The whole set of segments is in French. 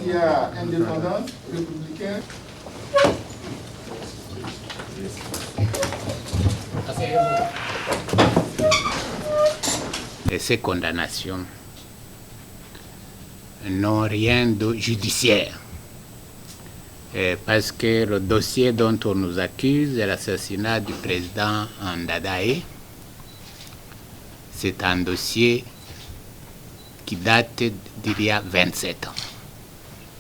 qui est indépendant, républicain. Et ces condamnations n'ont rien de judiciaire. Parce que le dossier dont on nous accuse est l'assassinat du président Ndadaye. C'est un dossier qui date d'il y a 27 ans.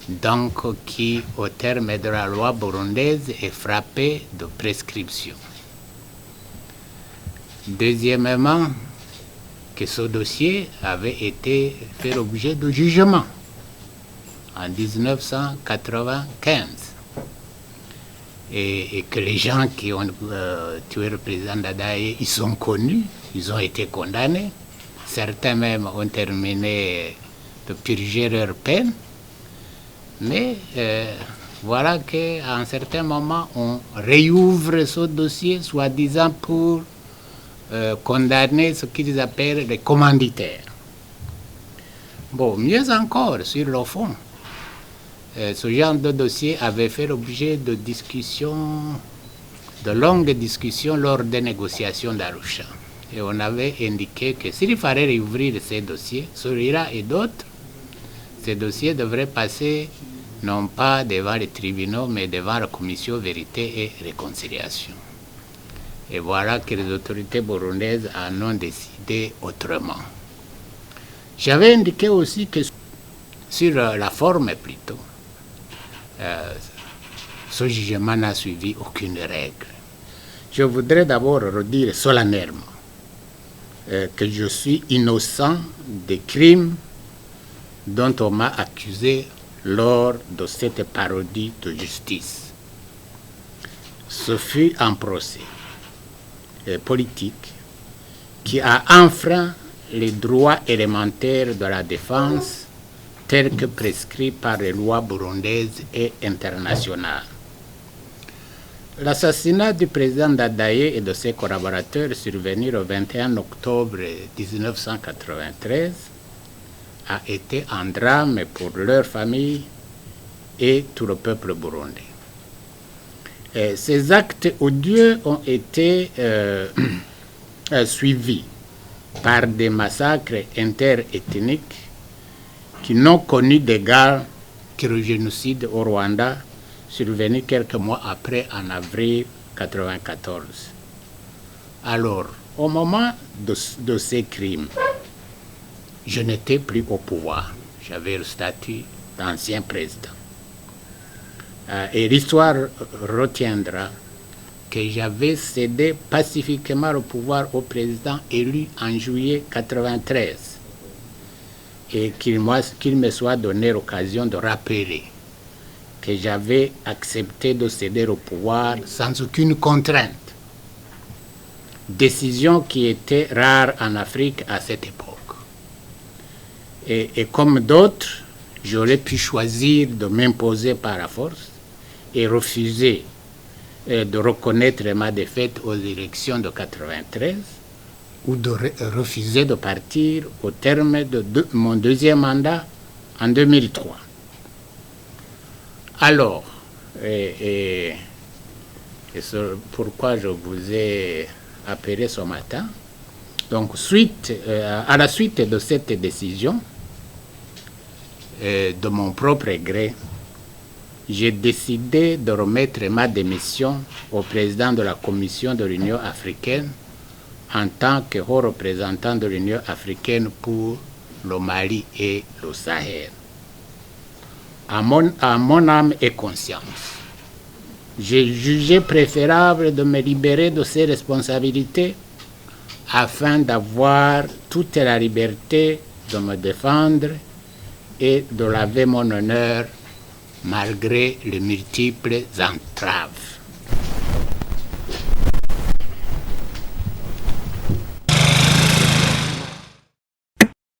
Donc qui, au terme de la loi burundaise, est frappé de prescription. Deuxièmement, que ce dossier avait été fait l'objet de jugement en 1995 et que les gens qui ont tué le président Ndadaye, ils sont connus, ils ont été condamnés, certains même ont terminé de purger leur peine, mais voilà qu'à un certain moment on réouvre ce dossier soi-disant pour condamner ce qu'ils appellent les commanditaires. Bon, mieux encore, sur le fond, ce genre de dossier avait fait l'objet de discussions, de longues discussions lors des négociations d'Arusha. Et on avait indiqué que s'il fallait réouvrir ces dossiers, celui-là et d'autres, ces dossiers devraient passer non pas devant les tribunaux, mais devant la commission vérité et réconciliation. Et voilà que les autorités burundaises en ont décidé autrement. J'avais indiqué aussi que sur la forme plutôt, ce jugement n'a suivi aucune règle. Je voudrais d'abord redire solennellement que je suis innocent des crimes dont on m'a accusé lors de cette parodie de justice. Ce fut un procès politique qui a enfreint les droits élémentaires de la défense tels que prescrits par les lois burundaises et internationales. L'assassinat du président Ndadaye et de ses collaborateurs survenu le 21 octobre 1993 a été un drame pour leur famille et tout le peuple burundais. Ces actes odieux ont été suivis par des massacres interethniques qui n'ont connu d'égal que le génocide au Rwanda, survenu quelques mois après, en avril 1994. Alors, au moment de ces crimes, je n'étais plus au pouvoir. J'avais le statut d'ancien président. Et l'histoire retiendra que j'avais cédé pacifiquement le pouvoir au président élu en juillet 1993 et qu'il me soit donné l'occasion de rappeler que j'avais accepté de céder au pouvoir sans aucune contrainte, décision qui était rare en Afrique à cette époque. Et comme d'autres, j'aurais pu choisir de m'imposer par la force et refuser de reconnaître ma défaite aux élections de 1993 ou de refuser de partir au terme de mon deuxième mandat en 2003. Alors, et c'est pourquoi je vous ai appelé ce matin, donc à la suite de cette décision, de mon propre gré, j'ai décidé de remettre ma démission au président de la Commission de l'Union africaine en tant que haut représentant de l'Union africaine pour le Mali et le Sahel. À mon âme et conscience, j'ai jugé préférable de me libérer de ces responsabilités afin d'avoir toute la liberté de me défendre et de laver mon honneur malgré les multiples entraves.